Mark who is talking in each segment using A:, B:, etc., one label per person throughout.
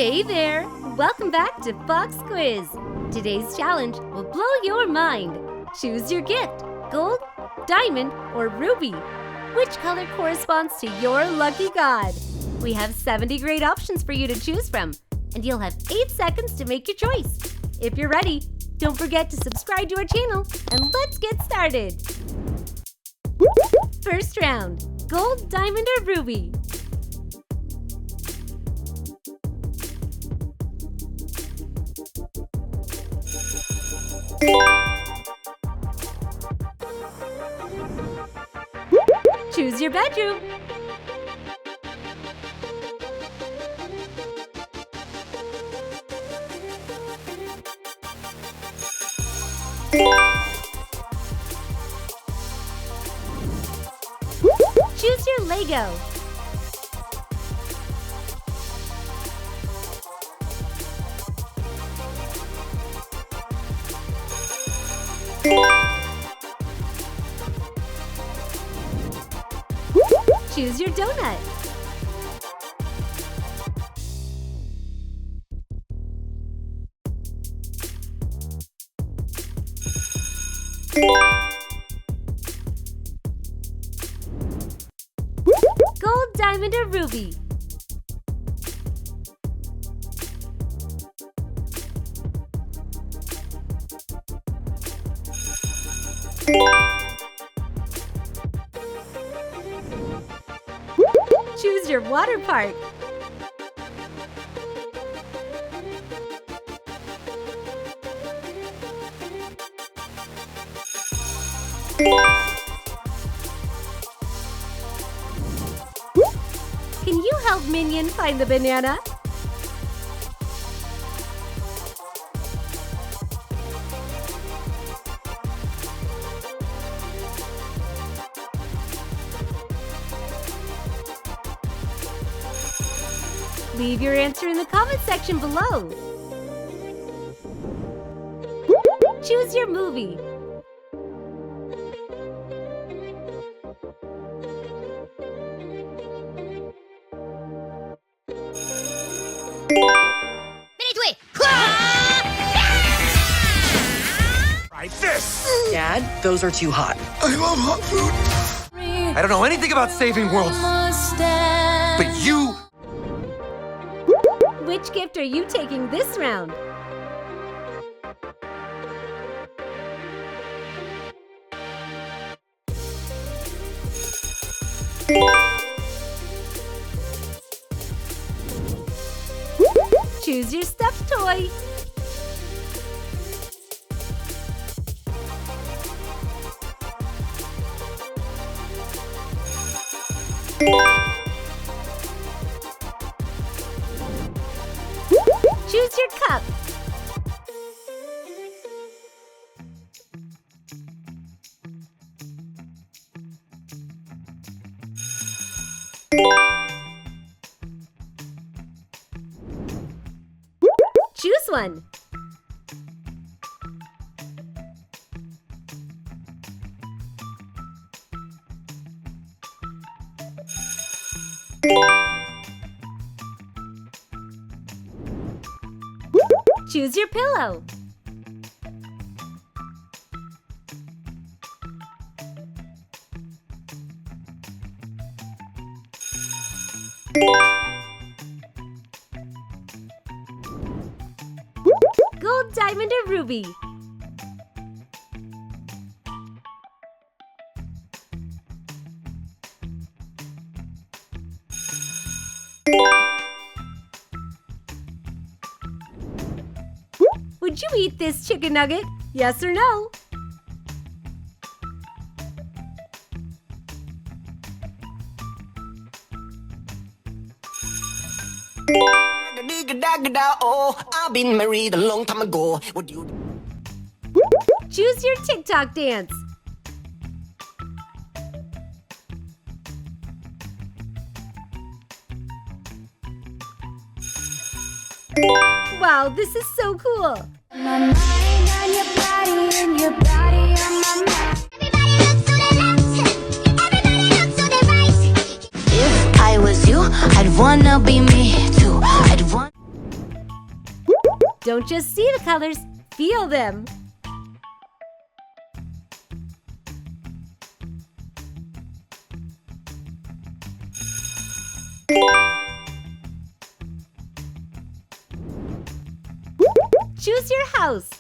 A: Hey there! Welcome back to Fox Quiz. Today's challenge will blow your mind. Choose your gift, gold, diamond, or ruby. Which color corresponds to your lucky god? We have 70 great options for you to choose from, and you'll have 8 seconds to make your choice. If you're ready, don't forget to subscribe to our channel, and let's get started. First round, gold, diamond, or ruby? Choose your bedroom. Choose your Lego. Choose your donut. Gold, diamond, or ruby? Choose your water park. Can you help Minion find the banana? Leave your answer in the comment section below. Choose your movie.
B: Try this!
C: Dad, those are too hot.
B: I love hot food. I don't know anything about saving worlds, but you...
A: Which gift are you taking this round? Choose your stuffed toy. Choose your cup. Choose one. Choose your pillow. Gold, diamond, or ruby? Would you eat this chicken nugget? Yes or no?
D: Oh, I've been married a long time ago. Would you?
A: Choose your TikTok dance. Wow, this is so cool.
E: My mind on your body and your body on my mind. Everybody look to the left, everybody look to the right. If I was you, I'd wanna be me too. I'd want.
A: Don't just see the colors, feel them. Choose your house.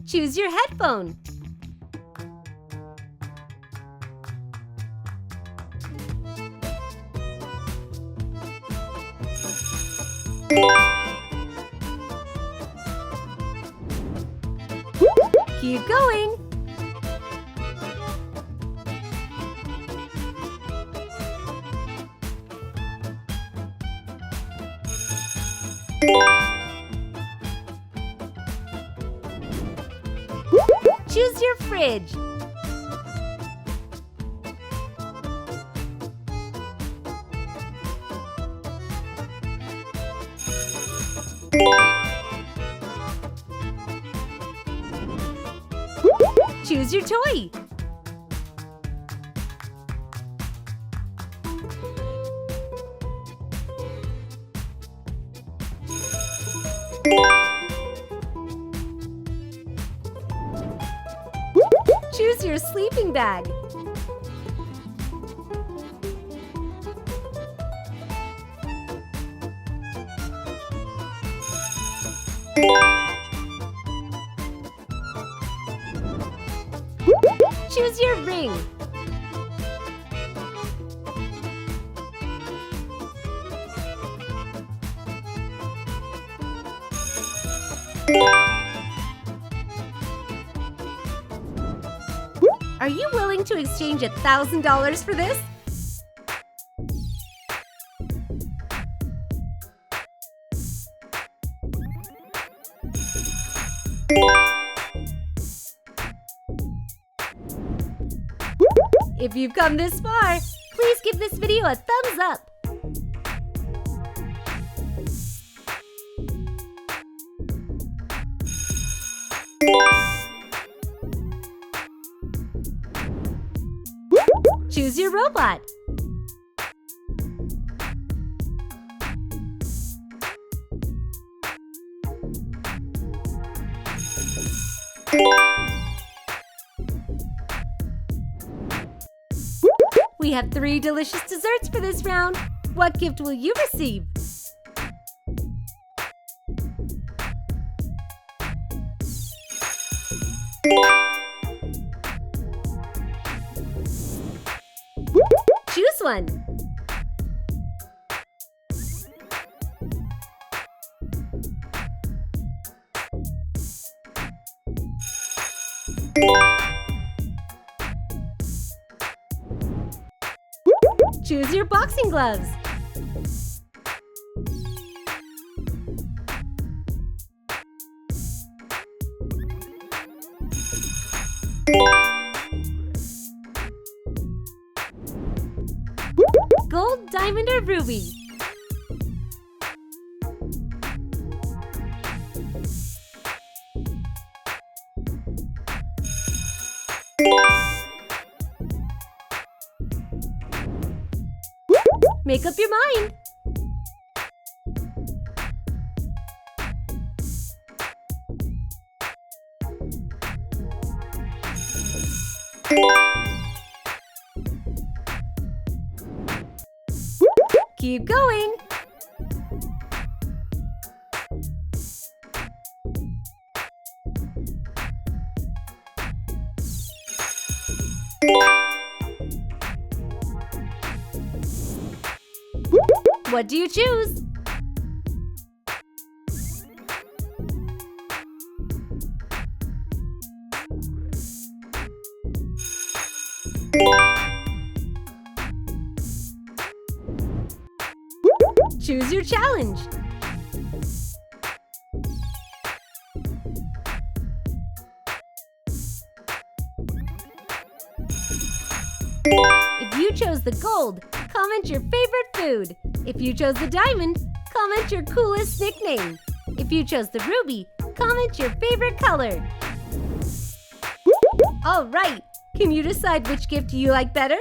A: Choose your headphone. Keep going. Choose your fridge. Choose your toy. Choose your sleeping bag. Choose your ring. Are you willing to exchange $1,000 for this? If you've come this far, please give this video a thumbs up. Choose your robot. We have 3 delicious desserts for this round. What gift will you receive? Choose one. Choose your boxing gloves. Gold, diamond, or ruby? Make up your mind. Keep going. What do you choose? Choose your challenge. If you chose the gold, comment your favorite food. If you chose the diamond, comment your coolest nickname. If you chose the ruby, comment your favorite color. All right, can you decide which gift you like better?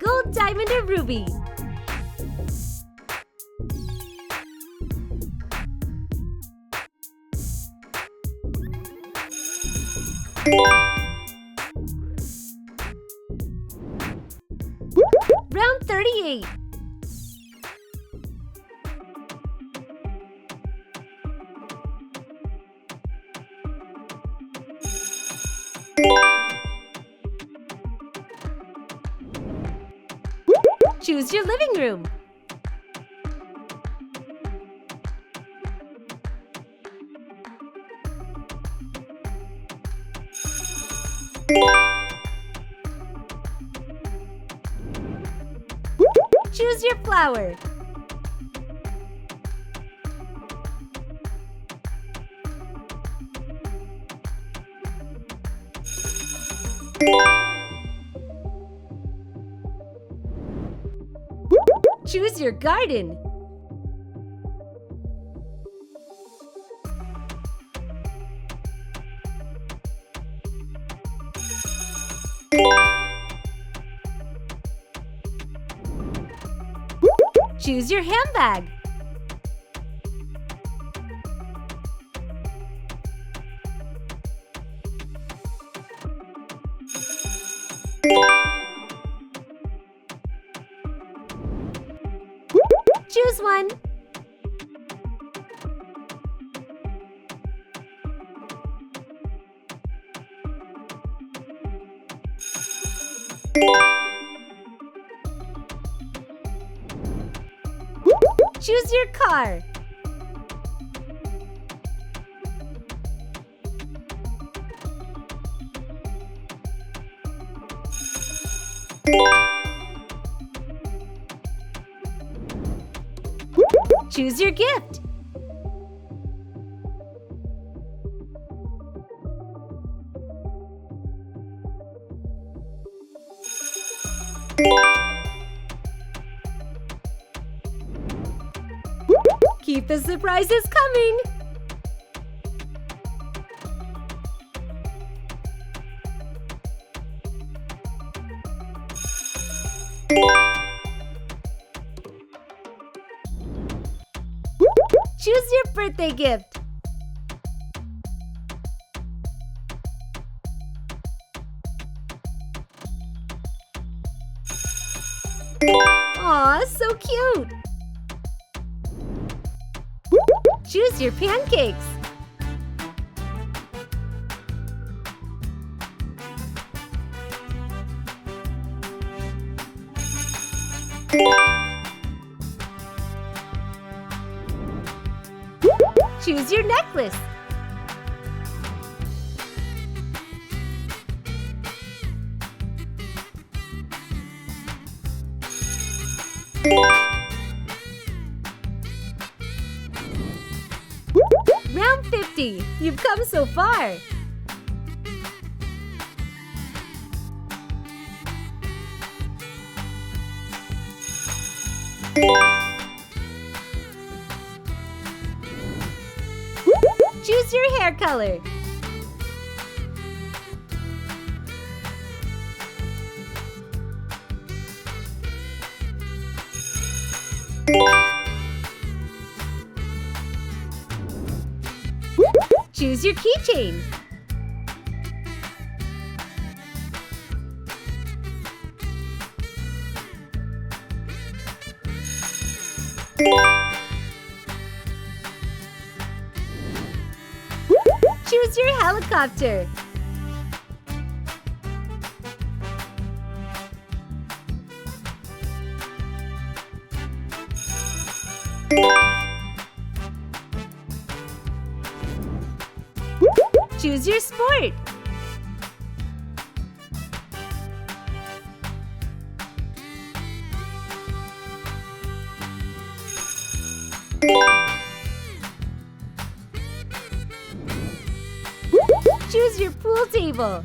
A: Gold, diamond, or ruby? Round 38. Choose your living room. Choose your flower. Choose your garden. Choose your handbag. Choose one. Choose your car. Choose your gift. Keep the surprises coming. Choose your birthday gift. Aw, so cute. Choose your pancakes. Choose your necklace. Round 50. You've come so far. Choose your hair color. Choose your keychain. Choose your helicopter. Choose your sport. Choose your pool table.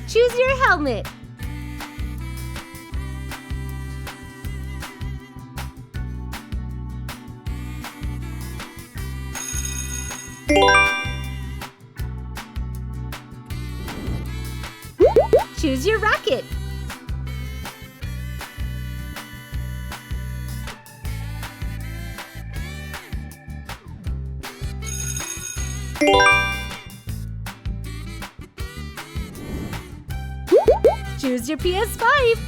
A: Choose your helmet. Choose your racket. Choose your PS5.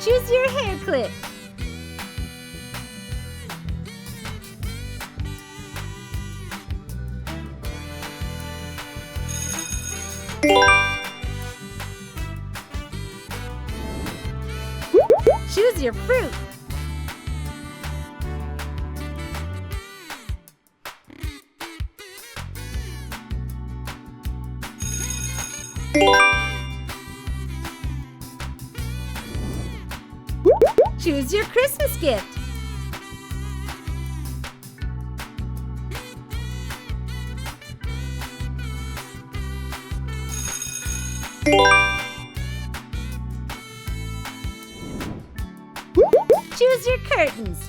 A: Choose your hair clip. Choose your fruit. Choose your Christmas gift. Choose your curtains.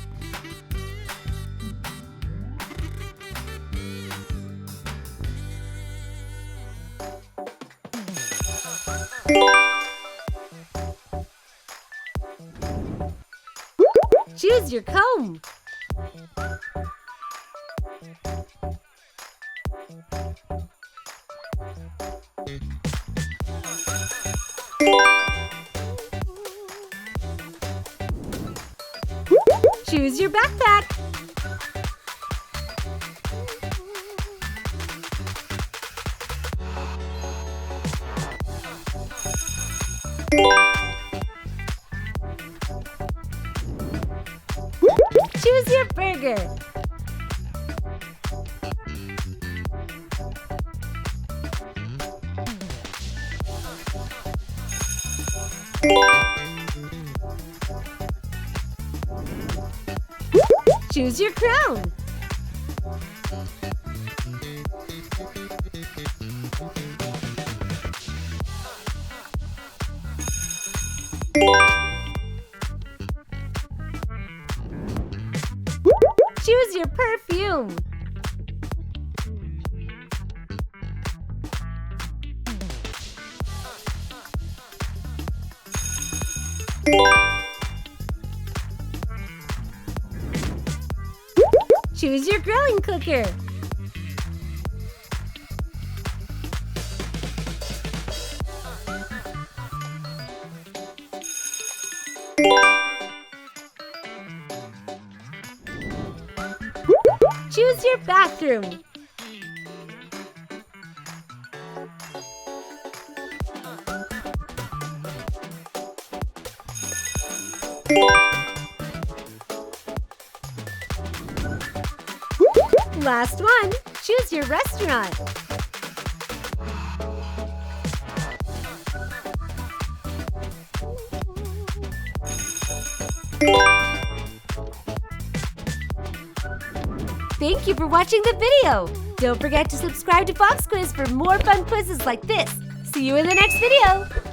A: Choose your comb. Choose your backpack. Choose your burger. Choose your crown. Choose your perfume. Choose your grilling cooker. Choose your bathroom. Last one, choose your restaurant. Thank you for watching the video. Don't forget to subscribe to Fox Quiz for more fun quizzes like this. See you in the next video.